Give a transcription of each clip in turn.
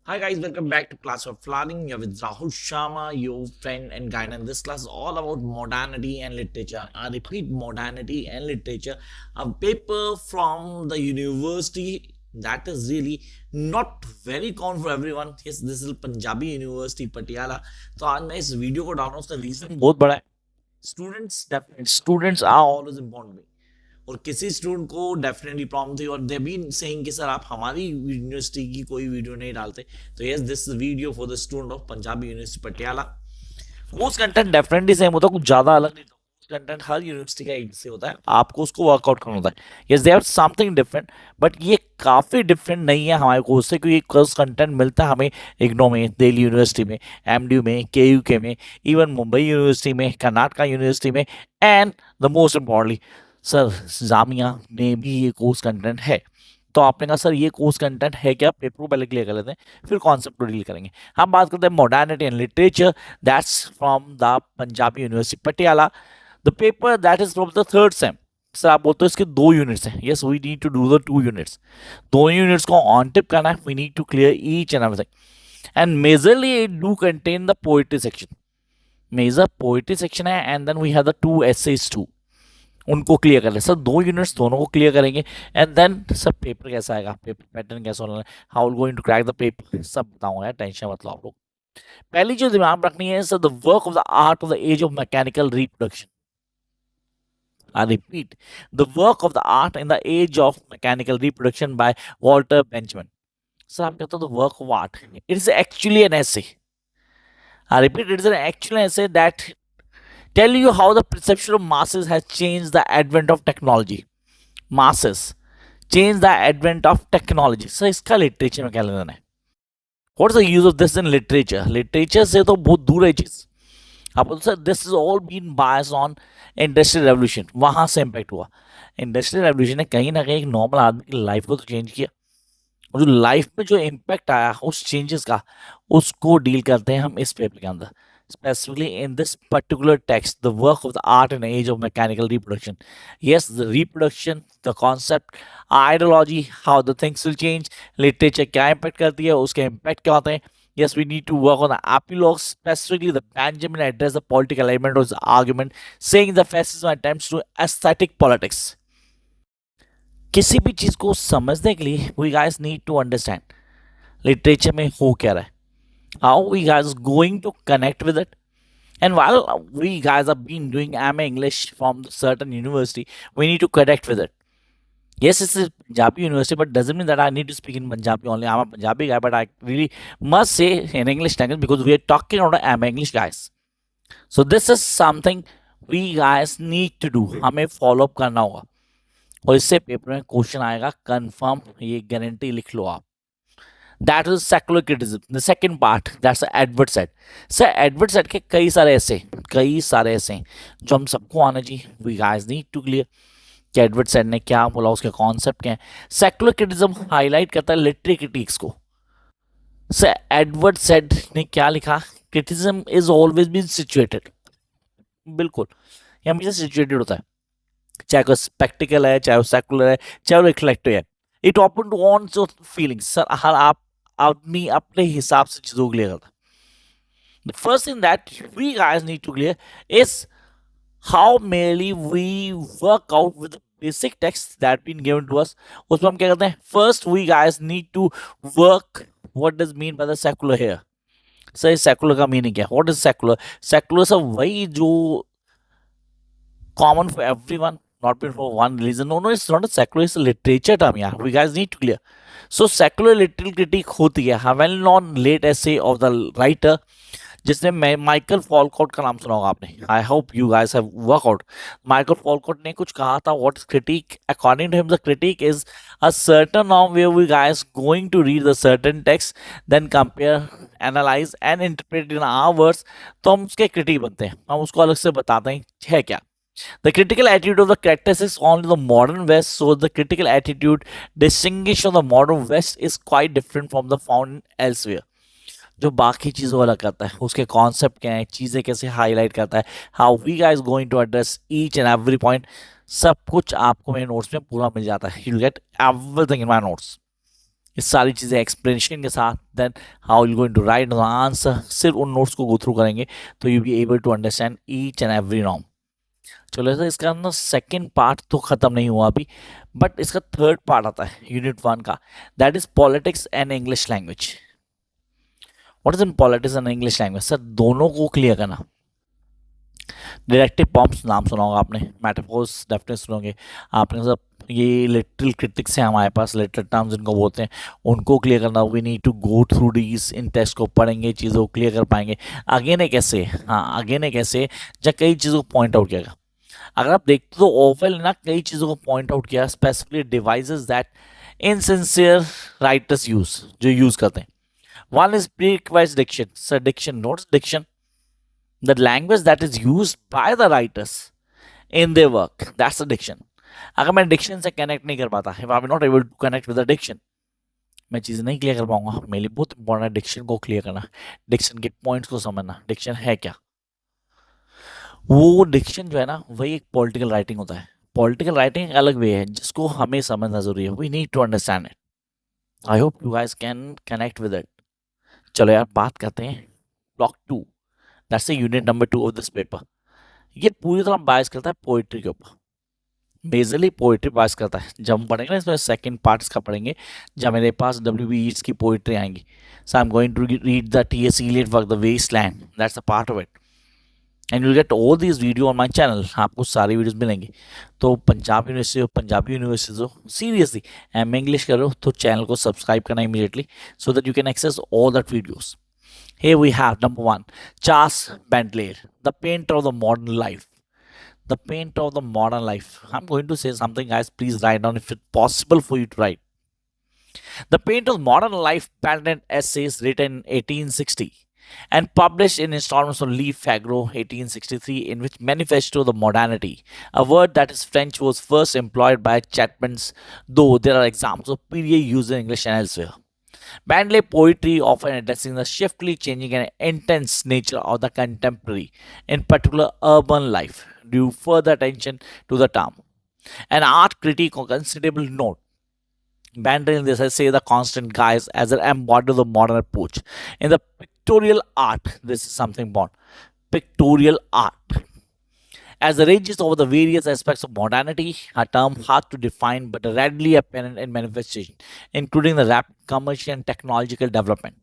Hi guys, welcome back to Class of Learning. You're with Rahul Sharma, your friend and guide. And this class is all about modernity and literature. I repeat, modernity and literature. A paper from the university that is really not very common for everyone. Yes, this is Punjabi University, Patiala. तो आज मैं इस video को डाल रहा हूँ उसका reason बहुत बड़ा है. Students are always important. और किसी स्टूडेंट को डेफिनेटली प्रॉब्लम थी और दे बीन सेइंग कि सर आप हमारी यूनिवर्सिटी की कोई वीडियो नहीं डालते. तो yes, this video for the student of Punjabi university Patiala. Course content definitely same होता है, कुछ ज्यादा अलग नहीं होता. कंटेंट हर यूनिवर्सिटी का एक से होता है, आपको उसको वर्कआउट करना होता है. Yes, they have something different, but ये काफी डिफरेंट नहीं है हमारे कोर्स से, क्योंकि कोर्स कंटेंट मिलता है हमें इग्नो में, दिल्ली यूनिवर्सिटी में, एमडीयू में, केयूके में, इवन मुंबई यूनिवर्सिटी में, कर्नाटका यूनिवर्सिटी में, and the most importantly sir Jamia में भी ये कोर्स कंटेंट है. तो आपने कहा सर ये कोर्स कंटेंट है क्या, पेपर को पहले क्लियर कर लेते हैं फिर कॉन्सेप्ट को डील करेंगे. हम बात करते हैं modernity and literature, that's from the Punjabi university Patiala. The paper that is from the third sem. Sir आप बोलते हो इसके 2 यूनिट्स हैं. Yes, we need to do the 2 units. दोनों यूनिट्स को ऑन टिप करना है. We need to clear each and everything, and majorly it do contain the poetry section. Major poetry section है, and then we have the 2 essays to. उनको clear कर ले sir. 2 units दोनों को clear करेंगे, and then sir paper कैसा आएगा, paper pattern कैसा होना है, how going to crack the paper, सब बताऊंगा. टेंशन मत लो आप लोग. पहली जो दिमाग रखनी है sir, the work of the art of the age of mechanical reproduction. I repeat, the work of the art in the age of mechanical reproduction by Walter Benjamin. Sir आप कहते हो the work of art. It is actually an essay. I repeat, it is an actual essay that tell you how the perception of masses has changed the advent of technology. Masses change the advent of technology. Sir इसका literature में क्या लेना है? What is the use of this in literature? Literature से तो बहुत दूर है चीज. आप sir this is all been bias on industrial revolution. वहां से इम्पैक्ट हुआ. इंडस्ट्रियल रेवोल्यूशन ने कहीं ना कहीं एक नॉर्मल आदमी की लाइफ को तो चेंज किया, और जो लाइफ में जो इम्पैक्ट आया उस चेंजेस का, उसको डील करते हैं हम इस पेपर के अंदर. Specifically in this particular text, the work of the art in the age of mechanical reproduction. Yes, the reproduction, the concept, ideology, how the things will change, literature क्या impact करती है, उसके impact क्या होते हैं. Yes, we need to work on the epilogue. Specifically, the Benjamin addressed the political element of his argument, saying the fascism attempts to aesthetic politics. किसी भी चीज को समझने के लिए we guys need to understand literature में हो क्या रहा है, how we guys going to connect with it. And while we guys have been doing MA English from certain university, we need to connect with it. Yes, it's a Punjabi university, but doesn't mean that I need to speak in Punjabi only. I'm a Punjabi guy, but I really must say in English language because we are talking about MA English guys. So this is something we guys need to do. हमें follow up करना होगा, और इससे paper में question आएगा confirm, ये guarantee लिख लो आप. That is secular criticism. The second part, that's the Edward said. Sir, Edward said के कई सारे ऐसे हैं जो हम सबको आना चाहिए. We guys need to clear कि एडवर्ड सेड ने क्या बोला, उसके कॉन्सेप्ट क्या है. सेकुलर क्रिटिसिज्म हाईलाइट करता है लिटरेरी क्रिटिक्स को. सर एडवर्ड सेड ने क्या लिखा, criticism is always been situated. बिल्कुल, ये हमेशा सिचुएटेड होता है, चाहे वो स्पेक्टिकल है, चाहे वो सेकुलर है, चाहे वो रिफ्लेक्टिव है. It open to on your feelings. Sir हर आप आदमी अपने हिसाब से चीजों को क्लियर करता है. The first thing that we guys need to clear is how merely we work out with the basic text that been given to us. उसमें हम क्या करते हैं, first we guys need to work what does mean by the secular here. Sir secular का meaning क्या है, what is secular? Secular sir वही जो common for everyone, not been for one religion. No, it's not a secular, it's a literature term. Yeah, we guys need to clear. So secular literal critique होती है. A well-known late essay of the writer, जिसने Michael Foucault का नाम सुना होगा आपने. I hope you guys have workout. Michael Foucault ने कुछ कहा था, what is critic. According to him the critic is a certain norm where we guys going to read the certain text, then compare, analyse and interpret in our words. तो हम उसके critic बनते हैं, हम उसको अलग से बताते हैं है क्या. The critical attitude of the characteristics only the modern West, so the critical attitude distinguished of the modern West is quite different from the found elsewhere. जो बाकी चीज़ों वाला करता है, उसके कॉन्सेप्ट क्या है, चीज़ें कैसे हाईलाइट करता है, how we guys going to address each and every point, सब कुछ आपको मेरे नोट्स में पूरा मिल जाता है. You get everything in my notes. इस सारी चीज़ें एक्सप्लेनेशन के साथ, then how you going to write the answer, सिर्फ उन नोट्स को गो थ्रू करेंगे तो you be able to understand each and every norm. चलो सर, इसका ना सेकेंड पार्ट तो ख़त्म नहीं हुआ अभी, बट इसका थर्ड पार्ट आता है यूनिट 1 का, that is politics and English language. What is in politics and English language? Sir दोनों को क्लियर करना। डायरेक्टिव पॉम्प्स नाम सुना होगा आपने, मेटाफोर्स डेफिनेटली सुनोगे आपने सब। ये लिटरल क्रिटिक्स हैं हमारे पास, लिटरल टर्म्स इनको बोलते हैं, उनको क्लियर करना। We need to go through these, इन टेस्ट को पढ़ेंगे, चीज़ों को क्लियर कर पाएंगे। अगेन एक ऐसे, हाँ अगेन एक ऐसे जब कई चीज़ों को पॉइंट आउट किया। अगर आप देखते तो ओवल ना कई चीज़ों को पॉइंट आउट किया, specifically devices that insincere writers use, जो यूज करते हैं। One is prerequisite diction. Sir diction, notes diction, the language that is use by the writers in their work, that's the diction. अगर मैं diction से connect नहीं कर पाता, if I am not able to connect with the diction, मैं चीज़ नहीं clear कर पाऊंगा। मेरे लिए बहुत इंपॉर्टेंट है डिक्शन को क्लियर करना, डिक्शन के पॉइंट्स को समझना, डिक्शन है क्या। वो डिक्शन जो है ना, वही एक पॉलिटिकल राइटिंग होता है। पॉलिटिकल राइटिंग एक अलग वे है जिसको हमें समझना जरूरी है। We need to understand it. I hope you guys can connect with it. चलो यार, बात करते हैं block 2, that's unit number 2 of this paper. ये पूरी तरह बायस करता है पोइट्री के ऊपर, मेजरली पोइट्री बायस करता है। जब हम पढ़ेंगे ना इसमें सेकंड पार्ट इसका पढ़ेंगे, जब मेरे पास W.B. Yeats की पोइट्री आएंगी। So I am going to read the T.S. Eliot work the Waste Land, that's a part of it, and you get all this video on my channel. आपको सारी videos मिलेंगी। तो पंजाब यूनिवर्सिटी हो, Punjabi University हो, seriously M English करो तो channel को subscribe करना immediately, so that you can access all that videos. Here we have number 1, Charles Baudelaire, the painter of the modern life. The painter of the modern life. I'm going to say something, guys. Please write down if it's possible for you to write. The painter of modern life patented essays written in 1860 and published in installments of Lee Fagro 1863, in which manifesto the modernity, a word that is French, was first employed by Chapman's, though there are examples of period use in English and elsewhere. Bandley poetry often addressing the swiftly changing and intense nature of the contemporary, in particular urban life, drew further attention to the term. An art critic of considerable note, Bandley in this essay the constant guise as an embodied of the modern approach. In the pictorial art, this is something born. Pictorial art. As the ranges over the various aspects of modernity, a term hard to define but readily apparent in manifestation, including the rapid commercial and technological development.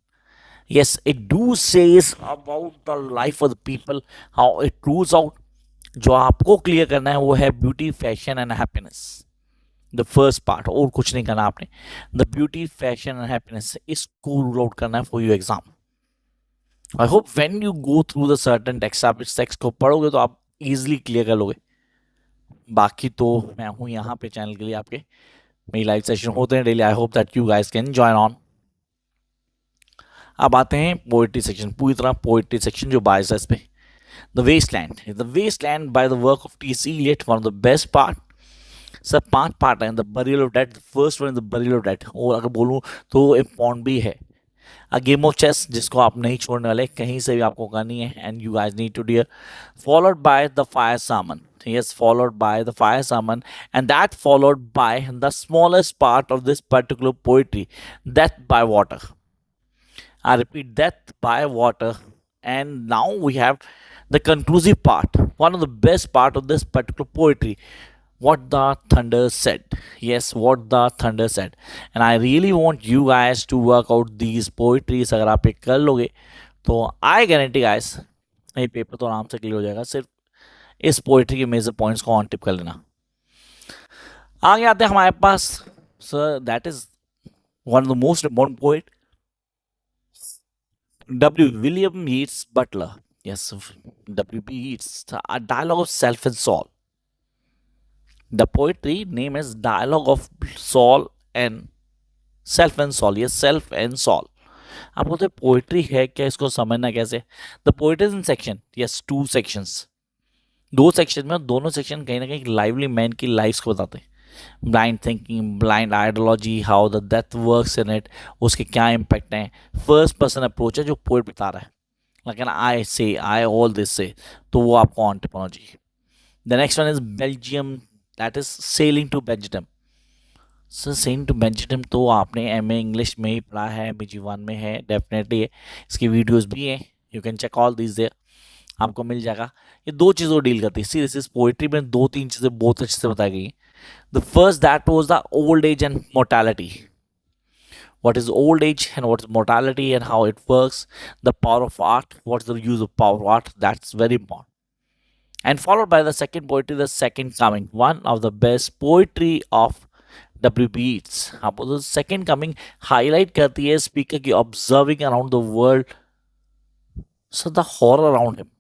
Yes, it do says about the life of the people, how it rules out. जो आपको clear करना है वो है beauty, fashion and happiness. The first part, और कुछ नहीं करना आपने। The beauty, fashion and happiness, इसको रूल आउट करना है for your exam. I hope when you go through the certain text, आप इस टेक्स्ट को पढ़ोगे तो आप इजीली क्लियर कर लोगे। बाकी तो मैं हूँ यहाँ पे चैनल के लिए आपके, मेरी लाइव सेशन होते हैं daily. I hope that you guys can join on. अब आते हैं पोइट्री सेक्शन, पूरी तरह पोइट्री सेक्शन जो बायस है इस पे। The Waste Land by the work of T.S. Eliot, one of the best part. Sir 5 part हैं। The burial of dead, the first one is the burial of dead, और अगर बोलूँ तो इम्पॉर्टेंट भी है। अ गेम ऑफ चेस, जिसको आप नहीं छोड़ने वाले, कहीं से भी आपको करनी है, and you guys need to dear. Followed by the fire sermon, yes, followed by the fire sermon, and that followed by the smallest part of this particular poetry, death by water. I repeat, death by water. And now we have the conclusive part, one of the best part of this particular poetry, what the thunder said. Yes, what the thunder said. And I really want you guys to work out these poetries. अगर आप ये कर लोगे तो I guarantee guys, ये paper तो आराम से क्लियर हो जाएगा। सिर्फ इस पोइट्री के मेजर पॉइंट्स को ऑन टिप कर लेना। आगे आते हैं हमारे पास, sir that is one of the most important poet, William Yeats Butler. Yes, W.B. Yeats, a dialogue of self and soul. The poetry name is Dialogue of Soul and Self and Soul. Yes, self and soul. आप बोलते poetry है क्या, इसको समझना कैसे? The poetry in section, yes 2 sections, 2 section में, दोनों section कहीं ना कहीं लाइवली मैन की लाइफ्स को बताते हैं। Blind thinking, blind ideology, how the death works in it, उसके क्या इम्पैक्ट हैं। फर्स्ट पर्सन अप्रोच है जो पोइट बता रहा है, लेकिन आई ऑल दिस से, तो वो आपको ऑन्टोपोलॉजी। The next one is Belgium, that is sailing to Belgium. Sir Saint Benjamin तो आपने एमए इंग्लिश में ही पढ़ा है, MG1 में है, डेफिनेटली है। इसकी वीडियोस भी हैं, you can check all this there, आपको मिल जाएगा। ये दो चीज़ों को डील करती है। सी दिस इज पोइट्री में दो तीन चीज़ें बहुत अच्छे से बताई गई हैं। The first that was the old age and mortality, what is old age and what is mortality and how it works, the power of art, what's the use of power of art, that's very important. And followed by the second poetry, the second coming, one of the best poetry of W.B. Yeats. हाँ, वो तो second coming highlight करती है speaker की observing around the world, so the horror around him.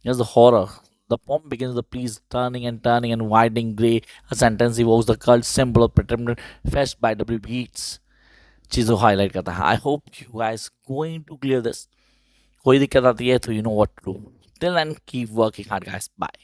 Yes, the horror. The poem begins with the piece turning and widening grey. A sentence evokes the cult symbol of pretender fetched by W.B. Yeats. चीज़ों highlight करता है। I hope you guys going to clear this. कोई दिक्कत आती है तो you know what to do. Till then keep working hard guys, bye.